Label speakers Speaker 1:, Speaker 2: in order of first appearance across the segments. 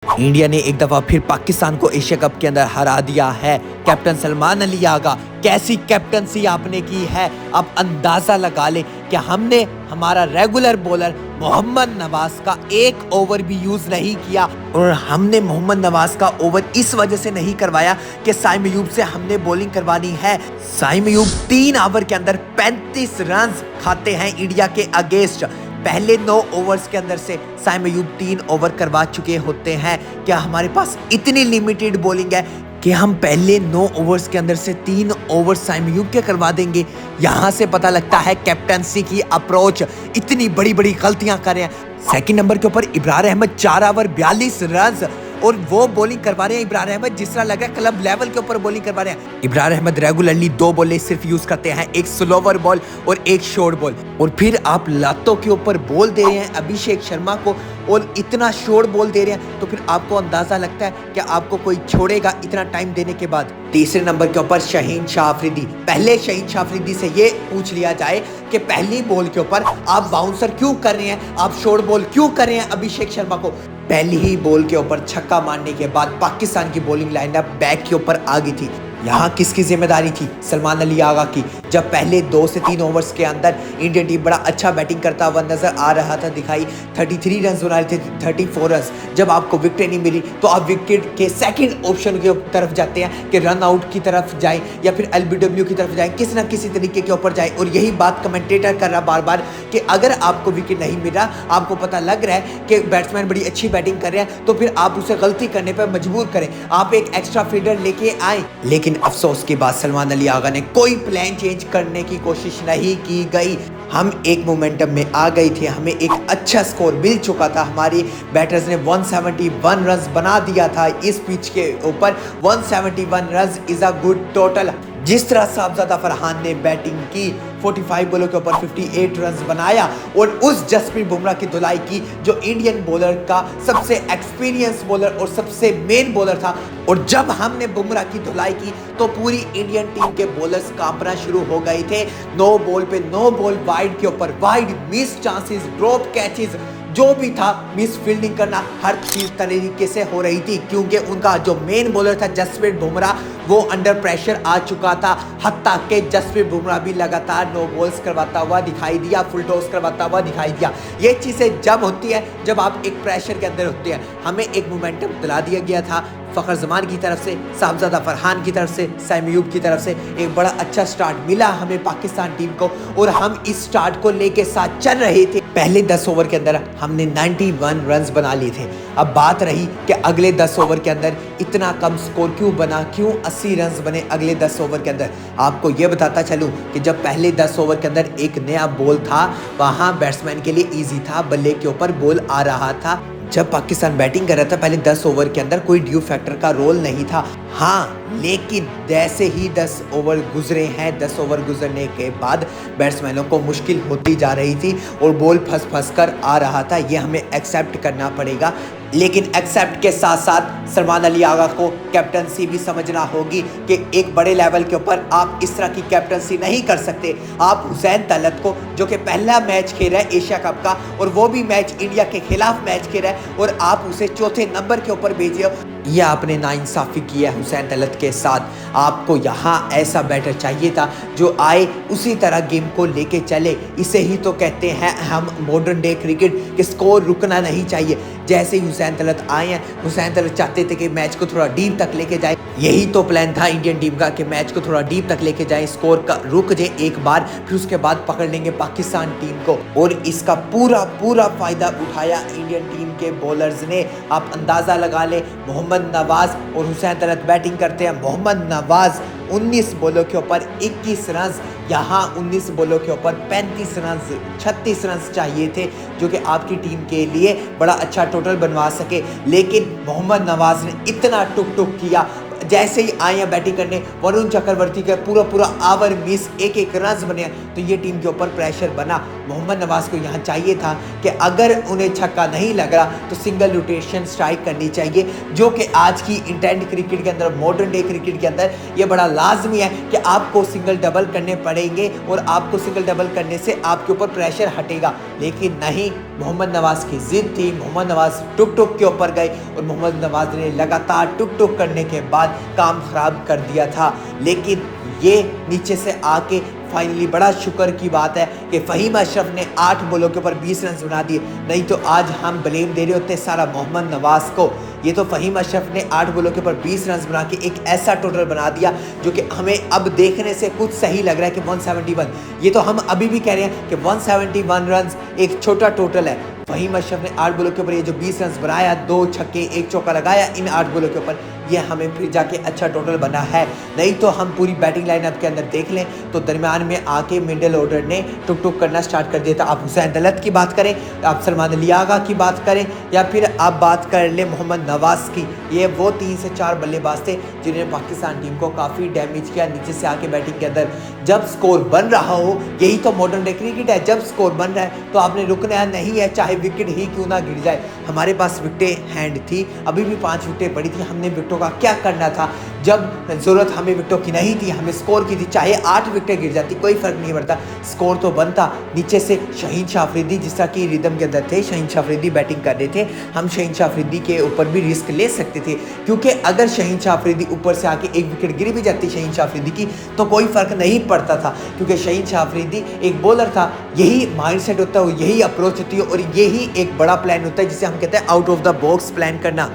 Speaker 1: India ने एक दफा फिर पाकिस्तान को एशिया कप के अंदर हरा दिया है। कैप्टन सलमान अली आगा, कैसी कैप्टनसी आपने की है। अब अंदाजा लगा ले कि हमने हमारा रेगुलर बॉलर मोहम्मद नवाज का एक ओवर भी यूज नहीं किया, और हमने मोहम्मद नवाज का ओवर इस वजह से नहीं करवाया कि साइम अयूब से हमने बॉलिंग करवानी है। साइम अयूब 3 ओवर के अंदर 35 रन खाते हैं इंडिया के अगेंस्ट। पहले 9 ओवर्स के अंदर से साइम अयूब 3 ओवर करवा चुके होते हैं। क्या हमारे पास इतनी लिमिटेड बॉलिंग है कि हम पहले 9 ओवर्स के अंदर से 3 ओवर साइम अयूब के करवा देंगे? यहाँ से पता लगता है कैप्टनसी की अप्रोच इतनी बड़ी बड़ी गलतियां कर रहे हैं। सेकंड नंबर के ऊपर इब्रार अहमद 4 ओवर 42 रन, और वो बॉलिंग करवा रहे हैं इब्रार अहमद जिस तरह लग रहा है क्लब लेवल के ऊपर बॉलिंग करवा रहे हैं। इब्रार अहमद रेगुलरली 2 बॉलें सिर्फ यूज करते हैं, एक स्लोवर बॉल और एक शॉर्ट बॉल, और फिर आप लातों के ऊपर बॉल दे रहे हैं अभिषेक शर्मा को और इतना शॉर्ट बॉल दे रहे हैं, तो फिर आपको अंदाजा लगता है कि आपको कोई छोड़ेगा इतना टाइम देने के बाद। तीसरे नंबर के ऊपर शहीन शाह अफरीदी। पहले शहीन शाह अफरीदी से ये पूछ लिया जाए कि पहली बॉल के ऊपर आप बाउंसर क्यों कर रहे हैं, आप शॉर्ट बॉल क्यों कर रहे हैं अभिषेक शर्मा को। पहली ही बॉल के ऊपर छक्का मारने के बाद पाकिस्तान की बॉलिंग लाइनअप बैक के ऊपर आ गई थी। यहाँ किसकी जिम्मेदारी थी? सलमान अली आगा की। जब पहले 2 से 3 ओवर्स के अंदर इंडियन टीम बड़ा अच्छा बैटिंग करता हुआ नजर आ रहा था, दिखाई 33 रन बना रहे थे, 34 रन। जब आपको विकेट नहीं मिली तो आप विकेट के सेकंड ऑप्शन की तरफ जाते हैं कि रन आउट की तरफ जाएं या फिर एलबीडब्ल्यू की तरफ जाएं, किसी ना किसी तरीके के ऊपर जाएं। और यही बात कमेंटेटर कर रहा बार बार कि अगर आपको विकेट नहीं मिला, आपको पता लग रहा है कि बैट्समैन बड़ी अच्छी बैटिंग कर रहे हैं, तो फिर आप उसे गलती करने पर मजबूर करें, आप एक एक्स्ट्रा फील्डर लेके आए। लेकिन अफसोस के बाद सलमान अली आगा ने कोई प्लान चेंज करने की कोशिश नहीं की गई। हम एक मोमेंटम में आ गए थे, हमें एक अच्छा स्कोर मिल चुका था, हमारी बैटर्स ने 171 रन बना दिया था इस पिच के ऊपर। 171 run is a good total. जिस तरह साहबजादा फरहान ने बैटिंग की, 45 बॉलों के ऊपर 58 रन बनाया, और उस जसप्रीत बुमराह की धुलाई की जो इंडियन बॉलर का सबसे एक्सपीरियंस बॉलर और सबसे मेन बॉलर था। और जब हमने बुमराह की धुलाई की तो पूरी इंडियन टीम के बॉलर्स कांपना शुरू हो गए थे। 9 बॉल पे 9 बॉल वाइड के ऊपर wide, miss chances, drop catches, जो भी था, मिस फील्डिंग करना, हर चीज तरीके से हो रही थी, क्योंकि उनका जो मेन बॉलर था जसप्रीत बुमराह वो अंडर प्रेशर आ चुका था। हत्ता के जसप्रीत बुमराह भी लगातार 9 बॉल्स करवाता हुआ दिखाई दिया, फुल टॉस करवाता हुआ दिखाई दिया। ये चीजें जब होती है जब आप एक प्रेशर के अंदर होते हैं। हमें एक मोमेंटम दिला दिया गया था फ़खर जमान की तरफ से, साहबजादा फरहान की तरफ से, साइम अयूब की तरफ से एक बड़ा अच्छा स्टार्ट मिला हमें पाकिस्तान टीम को, और हम इस स्टार्ट को लेके साथ चल रहे थे। पहले 10 ओवर के अंदर हमने 91 रन बना लिए थे। अब बात रही कि अगले 10 ओवर के अंदर इतना कम स्कोर क्यों बना, क्यों 80 रन बने अगले 10 ओवर के अंदर। आपको ये बताता चलूं कि जब पहले 10 ओवर के अंदर एक नया बॉल था, वहाँ बैट्समैन के लिए ईजी था, बल्ले के ऊपर बॉल आ रहा था। जब पाकिस्तान बैटिंग कर रहा था पहले 10 ओवर के अंदर कोई ड्यू फैक्टर का रोल नहीं था। हाँ, लेकिन जैसे ही 10 ओवर गुजरे हैं, 10 ओवर गुजरने के बाद बैट्समैनों को मुश्किल होती जा रही थी और बॉल फंस कर आ रहा था। ये हमें एक्सेप्ट करना पड़ेगा, लेकिन एक्सेप्ट के साथ साथ सलमान अली आगा को कैप्टनसी भी समझना होगी कि एक बड़े लेवल के ऊपर आप इस तरह की कैप्टनसी नहीं कर सकते। आप हुसैन तलत को, जो कि पहला मैच खेल रहा है एशिया कप का, और वो भी मैच इंडिया के खिलाफ मैच खेल रहा है, और आप उसे चौथे नंबर के ऊपर भेजिए। यह आपने नाइंसाफ़ी की है हुसैन तलत के साथ। आपको यहाँ ऐसा बैटर चाहिए था जो आए उसी तरह गेम को लेके चले। इसे ही तो कहते हैं हम मॉडर्न डे क्रिकेट के स्कोर रुकना नहीं चाहिए। जैसे ही हुसैन तलत आए हैं, हुसैन तलत चाहते थे कि मैच को थोड़ा डीप तक लेके जाए। यही तो प्लान था इंडियन टीम का कि मैच को थोड़ा डीप तक लेके जाए, स्कोर का रुक जाए एक बार, फिर उसके बाद पकड़ लेंगे पाकिस्तान टीम को। और इसका पूरा फायदा उठाया इंडियन टीम के बॉलर्स ने। आप अंदाजा लगा ले, मोहम्मद नवाज और हुसैन तलत बैटिंग करते हैं। मोहम्मद नवाज 19 बॉलों के ऊपर 21 रन, यहाँ 19 बॉलों के ऊपर 35 रन, 36 रन चाहिए थे जो कि आपकी टीम के लिए बड़ा अच्छा टोटल बनवा सके। लेकिन मोहम्मद नवाज ने इतना टुक किया, जैसे ही आए हैं बैटिंग करने, वरुण चक्रवर्ती का पूरा ओवर मिस, एक रन बने, तो ये टीम के ऊपर प्रेशर बना। मोहम्मद नवाज को यहाँ चाहिए था कि अगर उन्हें छक्का नहीं लग रहा तो सिंगल रोटेशन स्ट्राइक करनी चाहिए, जो कि आज की इंटेंट क्रिकेट के अंदर, मॉडर्न डे क्रिकेट के अंदर ये बड़ा लाजमी है कि आपको सिंगल डबल करने पड़ेंगे और आपको सिंगल डबल करने से आपके ऊपर प्रेशर हटेगा। लेकिन नहीं, मोहम्मद नवाज की जिद थी, मोहम्मद नवाज टुक के ऊपर गए और मोहम्मद नवाज ने लगातार टुक करने के बाद काम खराब कर दिया था। लेकिन ये नीचे से आके फाइनली बड़ा शुक्र की बात है कि फ़हीम अशरफ ने 8 बॉलों के ऊपर 20 रन बना दिए, नहीं तो आज हम ब्लेम दे रहे होते सारा मोहम्मद नवाज को। ये तो फ़हीम अशरफ ने 8 बॉलों के ऊपर 20 रन बना के एक ऐसा टोटल बना दिया जो कि हमें अब देखने से कुछ सही लग रहा है कि 171। ये तो हम अभी भी कह रहे हैं कि 171 रन एक छोटा टोटल है। फ़हीम अशरफ ने 8 बॉलों के ऊपर ये जो 20 रन बनाया, 2 छक्के 1 चौका लगाया इन 8 बॉलों के ऊपर, ये हमें फिर जाके अच्छा टोटल बना है। नहीं तो हम पूरी बैटिंग लाइनअप के अंदर देख लें तो दरमियान में आके मिडिल ऑर्डर ने टुक करना स्टार्ट कर दिया था। आप हुसैन दलत की बात करें, आप सलमान अली आगा की बात करें, या फिर आप बात कर लें मोहम्मद नवाज की, ये वो 3 से 4 बल्लेबाज थे जिन्होंने पाकिस्तान टीम को काफ़ी डैमेज किया नीचे से आके बैटिंग के अंदर। जब स्कोर बन रहा हो, यही तो मॉडर्न डे क्रिकेट है, जब स्कोर बन रहा है तो आपने रुकना नहीं है, चाहे विकेट ही क्यों ना गिर जाए। हमारे पास विकेटें हैंड थी, अभी भी 5 विकेटें पड़ी थी, हमने विकेटों का क्या करना था। जब ज़रूरत हमें विकेटों की नहीं थी, हमें स्कोर की थी, चाहे 8 विकेटें गिर जाती कोई फ़र्क नहीं पड़ता, स्कोर तो बनता। नीचे से शहीन शाह अफरीदी जिस तरह की रिदम के अंदर थे, शहीन शाह अफरीदी बैटिंग कर रहे थे, हम शहीन शाह अफरीदी के ऊपर भी रिस्क ले सकते थे, क्योंकि अगर शहीन शाह अफरीदी ऊपर से आके एक विकेट गिर भी जाती शहीन शाह अफरीदी की तो कोई फ़र्क नहीं पड़ता था, क्योंकि शहीन शाह अफरीदी एक बॉलर था। यही माइंडसेट होता है, यही अप्रोच होती है और यही एक बड़ा प्लान होता है जिसे हम कहते हैं out of the box plan करना।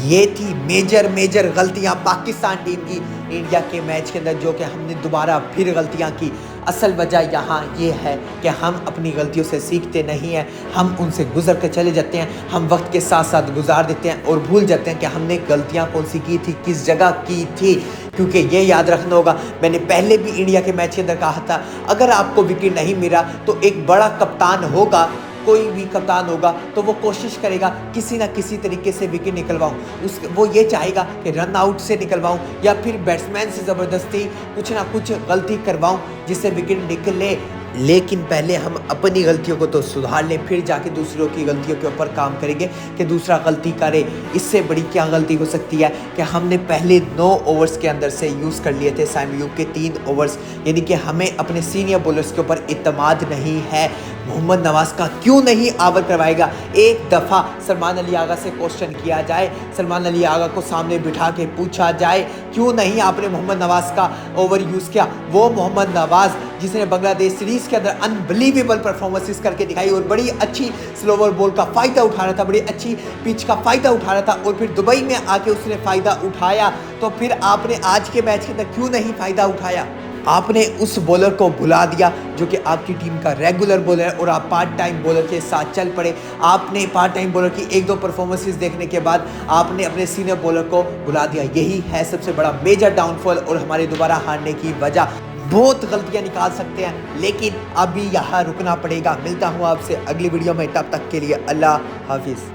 Speaker 1: ये थी मेजर गलतियां पाकिस्तान टीम की इंडिया के मैच के अंदर, जो कि हमने दोबारा फिर गलतियां की। असल वजह यहाँ ये है कि हम अपनी गलतियों से सीखते नहीं हैं, हम उनसे गुजर कर चले जाते हैं, हम वक्त के साथ साथ गुजार देते हैं और भूल जाते हैं कि हमने गलतियाँ कौन सी की थी, किस जगह की थी। क्योंकि ये याद रखना होगा, मैंने पहले भी इंडिया के मैच के अंदर कहा था, अगर आपको विकेट नहीं मिला तो एक बड़ा कप्तान होगा, कोई भी कप्तान होगा तो वो कोशिश करेगा किसी ना किसी तरीके से विकेट निकलवाऊं। वो ये चाहेगा कि रन आउट से निकलवाऊं या फिर बैट्समैन से ज़बरदस्ती कुछ ना कुछ गलती करवाऊं जिससे विकेट निकले। लेकिन पहले हम अपनी गलतियों को तो सुधार लें, फिर जाके दूसरों की गलतियों के ऊपर काम करेंगे कि दूसरा गलती करे। इससे बड़ी क्या गलती हो सकती है कि हमने पहले 9 ओवर्स के अंदर से यूज़ कर लिए थे साइम अयूब के 3 ओवर्स, यानी कि हमें अपने सीनियर बॉलर्स के ऊपर इत्मीनान नहीं है। मोहम्मद नवाज का क्यों नहीं आवर करवाएगा? एक दफ़ा सलमान अली आगा से क्वेश्चन किया जाए, सलमान अली आगा को सामने बिठा के पूछा जाए क्यों नहीं आपने मोहम्मद नवाज का ओवर यूज़ किया। वो मोहम्मद नवाज जिसने बांग्लादेश सीरीज़ के अंदर अनबिलीवेबल परफॉर्मेंसेस करके दिखाई और बड़ी अच्छी स्लोवर बॉल का फ़ायदा उठा रहा था, बड़ी अच्छी पिच का फ़ायदा उठा रहा था और फिर दुबई में आके उसने फ़ायदा उठाया, तो फिर आपने आज के मैच के अंदर क्यों नहीं फ़ायदा उठाया? आपने उस बॉलर को भुला दिया जो कि आपकी टीम का रेगुलर बॉलर है और आप पार्ट टाइम बॉलर के साथ चल पड़े। आपने पार्ट टाइम बॉलर की 1-2 परफॉर्मेंसेस देखने के बाद आपने अपने सीनियर बॉलर को भुला दिया। यही है सबसे बड़ा मेजर डाउनफॉल और हमारे दोबारा हारने की वजह। बहुत गलतियां निकाल सकते हैं लेकिन अभी यहाँ रुकना पड़ेगा। मिलता हूँ आपसे अगली वीडियो में, तब तक के लिए अल्लाह हाफिज़।